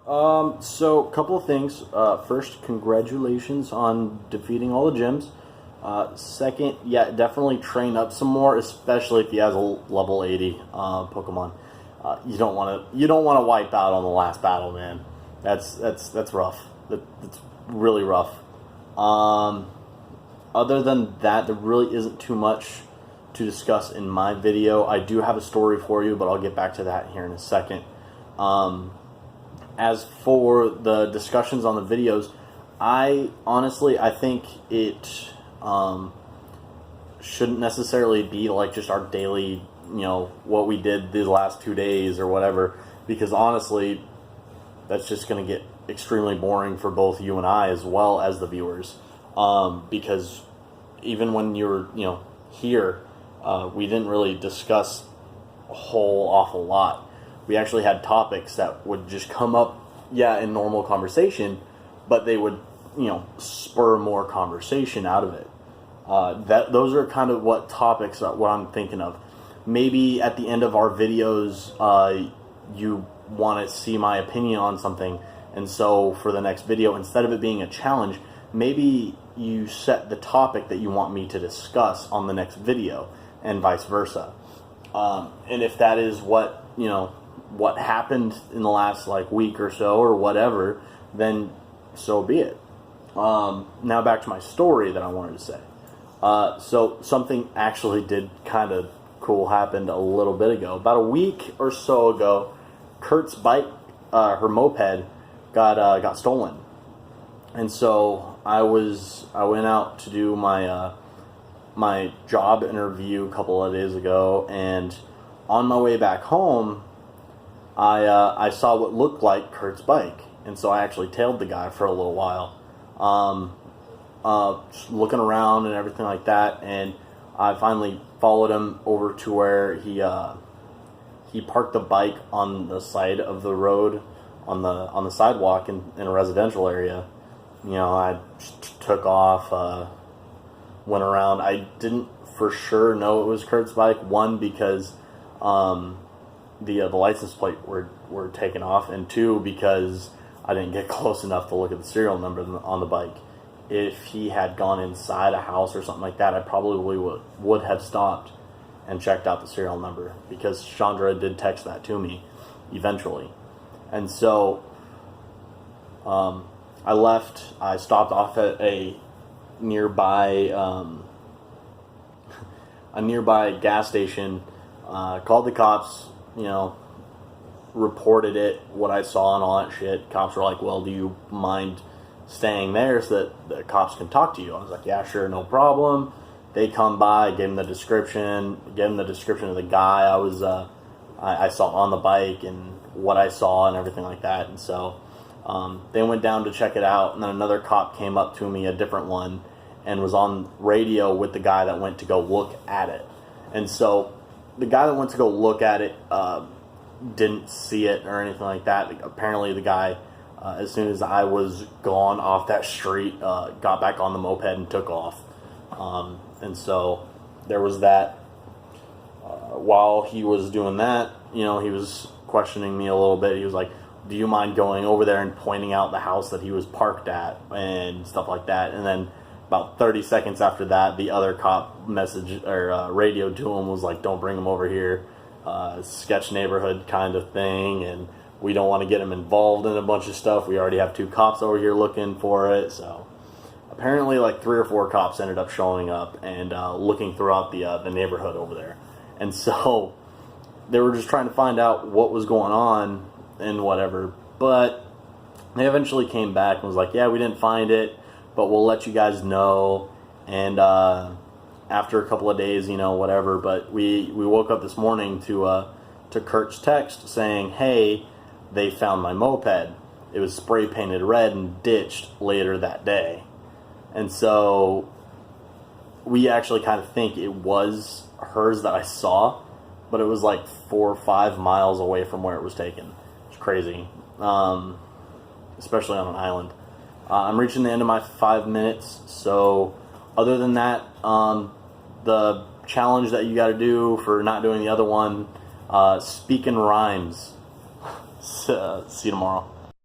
So a couple of things. First, congratulations on defeating all the gyms. Second, yeah, definitely train up some more, especially if he has a level 80 Pokemon. You don't want to wipe out on the last battle, man. That's rough. That's really rough. Um, Other than that, there really isn't too much to discuss in my video. I do have a story for you, but I'll get back to that here in a second. Um, as for the discussions on the videos, I think it shouldn't necessarily be like just our daily, what we did these last 2 days or whatever, because honestly, that's just going to get extremely boring for both you and I as well as the viewers. Because even when you were, here, we didn't really discuss a whole awful lot. We actually had topics that would just come up, in normal conversation, but they would, spur more conversation out of it. Those are kind of what topics what I'm thinking of. Maybe at the end of our videos, you want to see my opinion on something, and so for the next video, instead of it being a challenge, maybe you set the topic that you want me to discuss on the next video, and vice versa. And if that is what what happened in the last week or so or whatever, then so be it. Now back to my story that I wanted to say. So something actually did kind of cool happened a little bit ago. About a week or so ago, Kurt's bike, her moped, got stolen, and so I went out to do my my job interview a couple of days ago, and on my way back home, I saw what looked like Kurt's bike, and so I actually tailed the guy for a little while, just looking around and everything like that, and I finally followed him over to where he parked the bike on the side of the road, on the sidewalk in a residential area. I took off, went around. I didn't for sure know it was Kurt's bike. One, because the license plate were taken off, and two, because I didn't get close enough to look at the serial number on the bike. If he had gone inside a house or something like that, I probably would have stopped and checked out the serial number, because Chandra did text that to me eventually. And so I left. I stopped off at a nearby gas station, called the cops, reported it, what I saw and all that shit. Cops were like, well, do you mind staying there so that the cops can talk to you? I was like, yeah, sure, no problem. They come by, gave them the description of the guy I saw on the bike and what I saw and everything like that. And so they went down to check it out, and then another cop came up to me, a different one, and was on radio with the guy that went to go look at it. And so the guy that went to go look at it didn't see it or anything like that. Apparently the guy, as soon as I was gone off that street, got back on the moped and took off. And so there was that. While he was doing that, he was questioning me a little bit. He was like, do you mind going over there and pointing out the house that he was parked at and stuff like that? And then about 30 seconds after that, the other cop message or radioed to him, was like, don't bring him over here. Sketch neighborhood kind of thing, and we don't want to get him involved in a bunch of stuff. We already have 2 cops over here looking for it. So apparently 3 or 4 cops ended up showing up and looking throughout the neighborhood over there. And so they were just trying to find out what was going on and whatever. But they eventually came back and was like, yeah, we didn't find it, but we'll let you guys know. And after a couple of days, whatever. But we woke up this morning to Kurt's text saying, hey, they found my moped. It was spray painted red and ditched later that day. And so we actually kind of think it was hers that I saw, but it was 4 or 5 miles away from where it was taken. It's crazy, especially on an island. I'm reaching the end of my 5 minutes, so other than that, the challenge that you got to do for not doing the other one, speak in rhymes. See you tomorrow.